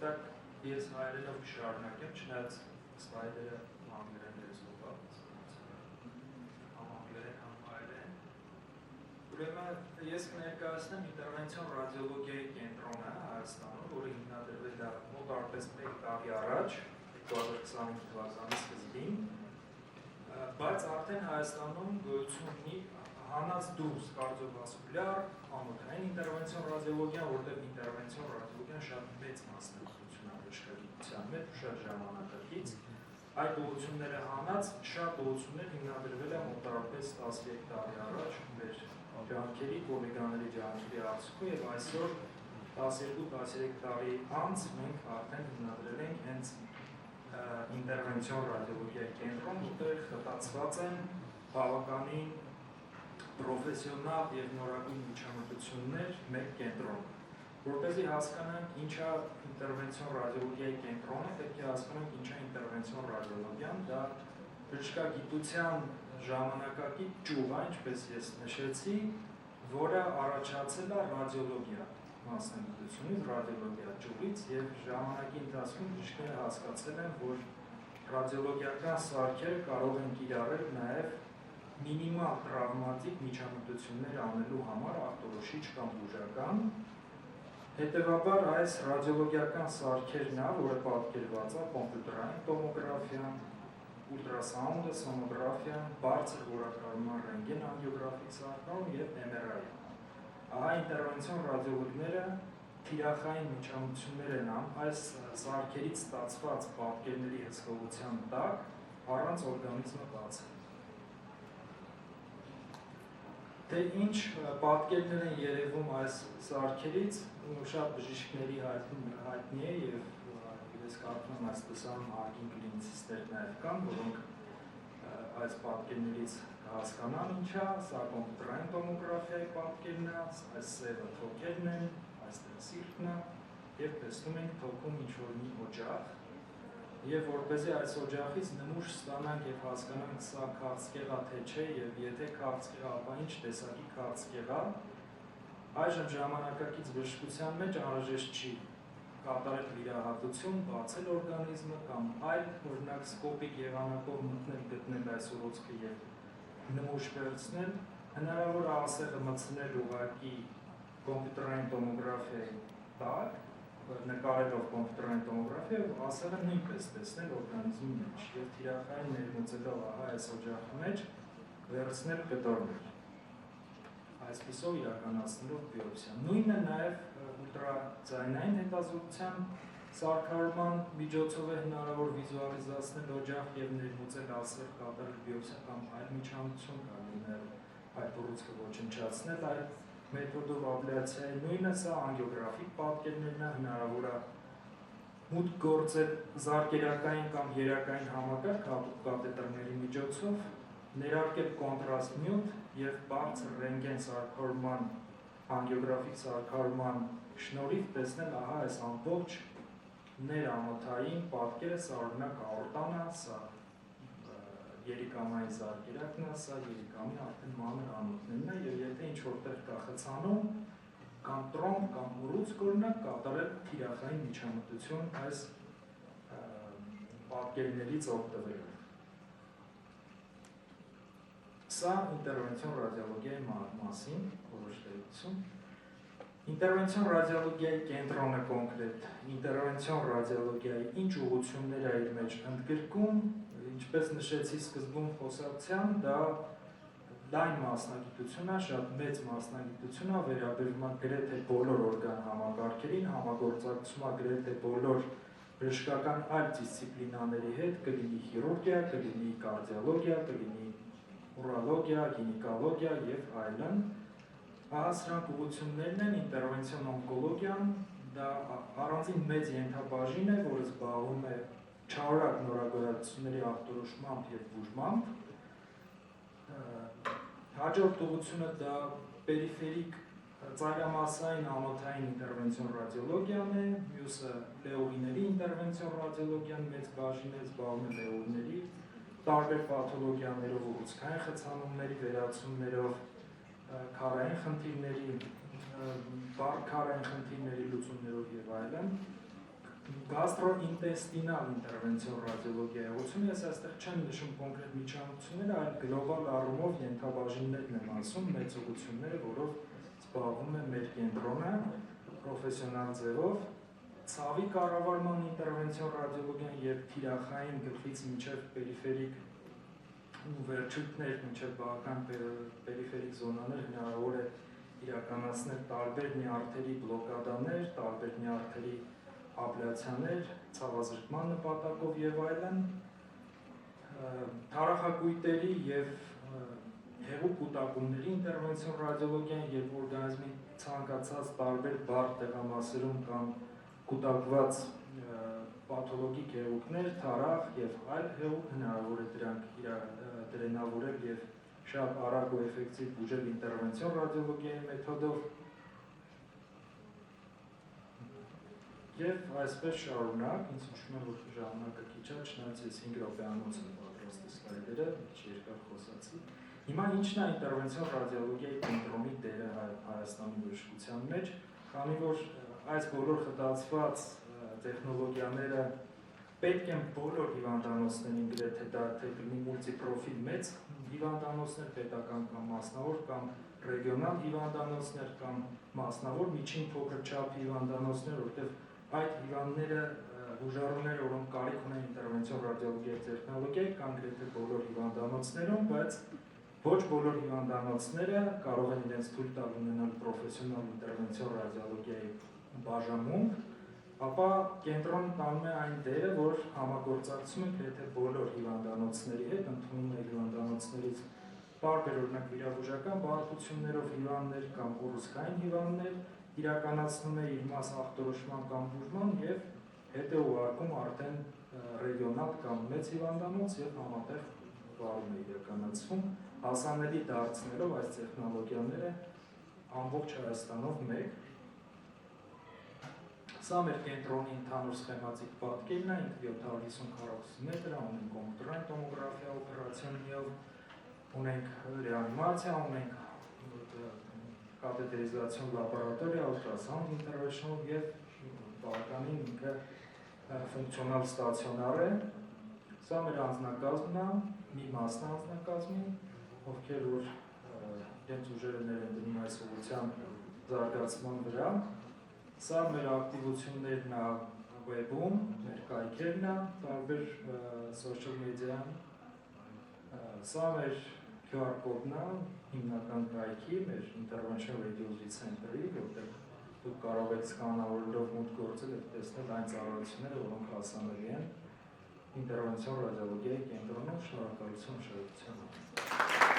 Так, ես հայերենով կշարունակեմ, չնայած սլայդերը անգլերեն լեզվով է, համ անգլերեն, համ հայերեն։ Ուրեմն ես կներկայացնեմ ինտերվենցիոն ռադիոլոգիայի կենտրոնը Հայաստանում, որը հիմնադրվել է մոտ արպես 1 տարի առաջ, 2025 թվականի սկզբին, բայց արդեն Հայաստանում գոյություն ունի հանած դուրս կարդիովասկուլյար, ամոթային ինտերվենցիոն ռադիոլոգիան, որտեղ ինտերվենցիոն ռադիոլոգիան շատ մեծ մասնագիտություն է բժշկագիտության մեջ, շատ ժամանակակից։ Այդ ուղղությունները հանած շատ ուղղություններ հիմնադրվել է մոտարապես 13 տարի առաջ մեր ջանքերի, կոլեգաների ջանքերի արդյունքում եւ այսօր 12-13 տարի անց մենք արդեն հիմնադրել ենք հենց ինտերվենցիոն ռադիոլոգիայի կենտրոն, որտեղ խտացված են բավականին պրոֆեսիոնալ եւ նորագույն միջամտություններ մեկ կենտրոն։ Որպեսզի հասկանանք ինչ է ինտերվենցիոն ռադիոլոգիայի կենտրոնը, պետք է հասկանանք ինչ է ինտերվենցիոն ռադիոլոգիան, դա բժշկագիտության ժամանակակից ճյուղ է, ինչպես ես նշեցի, որը առաջացել է ռադիոլոգիա մասնագիտությունից, ռադիոլոգիա ճյուղից եւ ժամանակի ընթացքում բժիշկները հասկացել են, որ ռադիոլոգիական սարքերը կարող են կիրառել նաեւ մինիմալ տրավմատիկ միջամտություններ անելու համար ախտորոշիչ կամ բուժական։ Հետևաբար այս ռադիոլոգիական սարքերն է, որը պատկերված է կոմպյուտերային տոմոգրաֆիան, ուլտրասաունդը, սոնոգրաֆիան, բարձր որակարման ռենտգեն անգիոգրաֆիկ սարքերում եւ MRI-ը։ Ահա ինտերվենցիոն ռադիոլոգները թիրախային միջամտություններ են անում այս սարքերից ստացված պատկերների հսկողության տակ առանց օրգանիզմը բացել։ Թե ինչ պատկերներ են երևում այս սարքերից, շատ բժիշկների հայտնի է եւ ես կարծում եմ այս տեսանում հարգին կլինիցիստներ նաեւ կան, որոնք այս պատկերներից հասկանան ինչ է, սա կոմպյուտերային տոմոգրաֆիայի պատկերն է, այս սևը թոքերն են, այստեղ սիրտն է եւ տեսնում ենք թոքում ինչ-որ մի օջախ եւ որպեսզի այս օջախից նմուշ ստանանք եւ հասկանանք սա քաղցկեղ է թե չէ եւ եթե քաղցկեղ է, ապա ինչ տեսակի քաղցկեղ է, այժմ ժամանակակից բժշկության մեջ անհրաժեշտ չի կատարել վիրահատություն, բացել օրգանիզմը կամ այլ օրինակ սկոպիկ եղանակով մտնել գտնել այս ուռուցքը եւ նմուշ վերցնել, հնարավոր է ասեղը մտցնել ուղղակի կոմպյուտերային տոմոգրաֆիայի տակ, նկարելով կոմպյուտերային տոմոգրաֆիա եւ ասեղը նույնպես տեսնել օրգանիզմի մեջ եւ թիրախային ներմուծելով ահա այս օջախի մեջ վերցնել կտորներ։ Այսպիսով իրականացնելով բիոպսիա։ Նույնը նաեւ ուլտրաձայնային հետազոտության սարքարման միջոցով է հնարավոր վիզուալիզացնել օջախ եւ ներմուծել ասեղ, կատարել բիոպսիա կամ այլ միջամտություն կամ այդ ուռուցքը ոչնչացնել այլ մեթոդով աբլյացիայի նույնը սա անգիոգրաֆիկ պատկերներն է, հնարավոր է մուտք գործել զարկերակային կամ երակային համակարգ կաթետրների միջոցով, ներարկել կոնտրաստ նյութ եւ բարձր ռենտգեն սարքավորման անգիոգրաֆիկ սարքավորման շնորհիվ տեսնել ահա այս ամբողջ ներամոթային պատկերը, սա օրինակ աորտան է, սա երիկամայի զարկերակն է, սա երիկամի արդեն մանր անոթներն է եւ եթե ինչ որտեղ կա խցանում կամ տրոմբ կամ ուռուցք օրինակ կատարել թիրախային միջամտություն այս պատկերներից օգտվելով։ Սա ինտերվենցիոն ռադիոլոգիայի մասին որոշ տեղեկություն։ Ինտերվենցիոն ռադիոլոգիայի կենտրոնը կոնկրետ ինտերվենցիոն ռադիոլոգիայի ինչ ուղղություններ է իր մեջ ընդգրկում, ինչպես նշեցի սկզբում խոսակցության, դա լայն մասնագիտություն է, շատ մեծ մասնագիտություն է, վերաբերում է գրեթե բոլոր օրգան համակարգերին, համագործակցում է գրեթե բոլոր բժշկական այլ դիսցիպլինաների հետ, կլինի խիրուրգիա, կլինի կարդիոլոգիա, կլինի ուրոլոգիա, գինեկոլոգիա եւ այլն։ Ահա սրանք ուղղություններն են, ինտերվենցիոն օնկոլոգիան, դա առանձին մեծ ենթաբաժին է, որը զբաղվում է չարորակ նորագոյացությունների ախտորոշմամբ եւ բուժմամբ։ Հաջորդ ուղղությունը դա պերիֆերիկ ծայրամասային ամոթային ինտերվենցիոն ռադիոլոգիան է, մյուսը լեուղիների ինտերվենցիոն ռադիոլոգիան մեծ բաժին է, զբաղվում է լեուղիների տարբեր պաթոլոգիաներով, ուռուցքային խցանումների վերացումներով, քարային խնդիրների, քարային խնդիրների լուծումներով եւ այլն։ Գաստրոինտեստինալ ինտերվենցիոն ռադիոլոգիայություն, ես այստեղ չեմ նշում կոնկրետ միջամտությունները, այլ գլոբալ առումով ենթաբաժիններն եմ ասում, մեծ ուղղությունները, որով զբաղվում է մեր կենտրոնը պրոֆեսիոնալ ձևով, ցավի կառավարման ինտերվենցիոն ռադիոլոգիան եւ թիրախային գլխից մինչեւ պերիֆերիկ ու վերջույթներ մինչեւ բավական պերիֆերիկ զոնաներ հնարավոր է իրականացնել տարբեր նյարդերի բլոկադաներ, տարբեր նյարդերի աբլյացիաներ, ցավազրկման նպատակով եւ այլն, թարախակույտերի եւ հեղուկ կուտակումների ինտերվենցիոն ռադիոլոգիան, երբ օրգանիզմի ցանկացած տարբեր բարդ տեղամասերում կամ կուտակված պաթոլոգիկ հեղուկներ, թարախ եւ այլ հեղուկ հնարավոր է դրանք դրենավորել եւ շատ արագ ու էֆեկտիվ բուժել ինտերվենցիոն ռադիոլոգիայի մեթոդով եւ այսպես շարունակ, ինձ հիշում է, որ ժամանակը քիչ է, չնայած ես 5 րոպեանոց եմ պատրաստել սլայդերը, մի քիչ երկար խոսացի։ Հիմա ի՞նչն է ինտերվենցիոն ռադիոլոգիայի կենտրոնի դերը Հայաստանի բժշկության մեջ, քանի որ այս բոլոր խտացված տեխնոլոգիաները պետք են բոլոր հիվանդանոցներին, գրեթե դա թե կլինի մուլտիպրոֆիլ մեծ հիվանդանոցներ, պետական կամ մասնավոր կամ ռեգիոնալ հիվանդանոցներ կամ մասնավոր միջին փոքր չափ հիվանդանոցներ, որտեղ այդ հիվանդները հուժարումները, որոնք կարիք ունեն ինտերվենցիոն ռադիոլոգիայի տեխնոլոգիայի, կան գրեթե բոլոր հիվանդանոցներում, բայց ոչ բոլոր հիվանդանոցները կարող են իրենց թույլ տալ ունենալ պրոֆեսիոնալ ինտերվենցիոն ռադիոլոգիայի բաժանմունք, ապա կենտրոնը տանում է այն դերը, որ համագործակցում է գրեթե բոլոր հիվանդանոցների հետ, ընդունում է հիվանդանոցներից տարբեր օրինակ վիրաբուժական բարդություններով հիվանդներ կամ ուռուցքային հիվանդներ, իրականացնում է իր մաս ախտորոշման կամ բուժման եւ հետ է ուղարկում արդեն ռեգիոնալ կամ մեծ հիվանդանոց եւ համատեղ վարում է իրականացվում, հասանելի դարձնելով այս տեխնոլոգիաները ամբողջ Հայաստանով մեկ։ Սա մեր կենտրոնի ընդհանուր սխեմատիկ պատկերն է, 750 քառակուսի մետր, ունենք կոմպյուտերային տոմոգրաֆիա օպերացիոներով, ունենք ռեանիմացիա, ունենք կաթեդերիզացիոն լաբորատորիա, ուլտրասաունդ ինտերվենշնով եւ բավականին ինքը ֆունկցիոնալ ստացիոնար է։ Սա մեր անձնակազմն է, մի մասն անձնակազմի, ովքեր որ իրենց ուժերը ներեն դնում այս ուղղության զարգացման վրա։ Սա մեր ակտիվություններն է վեբում, մեր կայքերն է, տարբեր social media-ն, սա մեր QR կոդն է, հիմնական կայքի, մեր Intervention Radiology Center-ի, որտեղ դուք կարող եք սկանավորելով մուտք գործել եւ տեսնել այն ծառայությունները, որոնք հասանելի են ինտերվենցիոն ռադիոլոգիայի կենտրոնում։ Շնորհակալություն ուշադրության համար։